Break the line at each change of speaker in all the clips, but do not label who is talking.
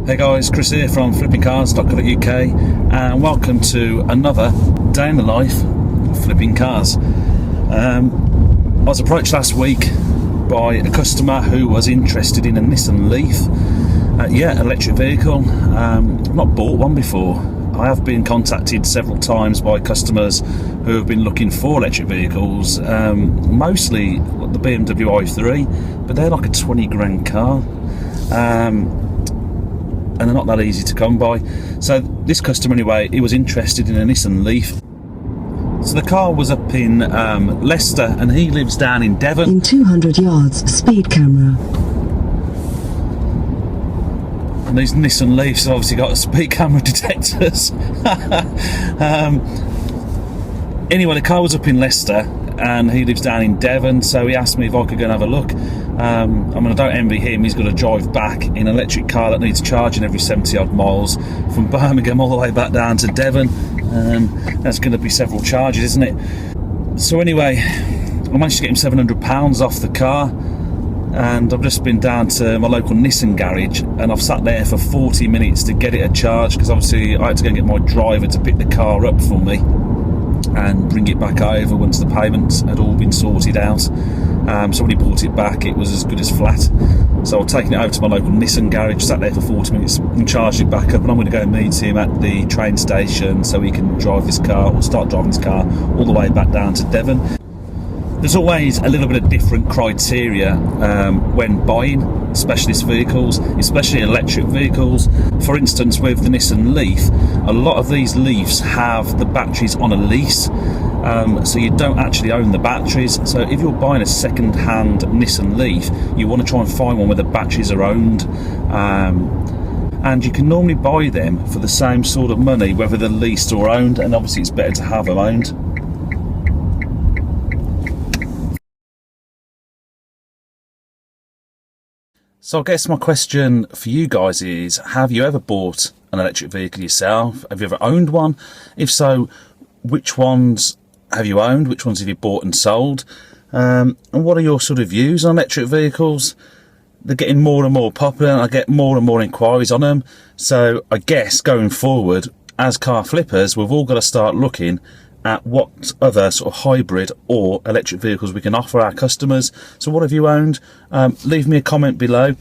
Hey guys, Chris here from flippingcars.co.uk and welcome to another day in the life of flipping cars. I was approached last week by a customer who was interested in a Nissan Leaf. Electric vehicle. I've not bought one before. I have been contacted several times by customers who have been looking for electric vehicles, mostly the BMW i3, but they're like a 20 grand car. And they're not that easy to come by. So this customer anyway, he was interested in a Nissan Leaf. So the car was up in Leicester and he lives down in Devon.
In 200 yards, speed camera.
And these Nissan Leafs have obviously got speed camera detectors. Anyway, the car was up in Leicester and he lives down in Devon, so he asked me if I could go and have a look. I don't envy him. He's got to drive back in an electric car that needs charging every 70 odd miles from Birmingham all the way back down to Devon. That's going to be several charges, isn't it? So anyway, I managed to get him £700 off the car, and I've just been down to my local Nissan garage and I've sat there for 40 minutes to get it a charge, because obviously I had to go and get my driver to pick the car up for me and bring it back over once the payments had all been sorted out. So when he brought it back, it was as good as flat. So I've taken it over to my local Nissan garage, sat there for 40 minutes and charged it back up, and I'm going to go and meet him at the train station so he can drive his car, or start driving his car all the way back down to Devon. There's always a little bit of different criteria when buying specialist vehicles, especially electric vehicles. For instance, with the Nissan Leaf, a lot of these Leafs have the batteries on a lease, so you don't actually own the batteries. So if you're buying a second-hand Nissan Leaf, you want to try and find one where the batteries are owned. And you can normally buy them for the same sort of money, whether they're leased or owned, and obviously it's better to have them owned. So I guess my question for you guys is, have you ever bought an electric vehicle yourself? Have you ever owned one? If so, which ones have you owned? Which ones have you bought and sold? And what are your sort of views on electric vehicles? They're getting more and more popular and I get more and more inquiries on them. So I guess going forward, as car flippers, we've all got to start looking at what other sort of hybrid or electric vehicles we can offer our customers. So what have you owned? Leave me a comment below.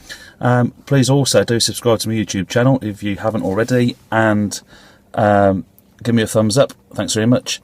Please also do subscribe to my YouTube channel if you haven't already, and give me a thumbs up. Thanks very much.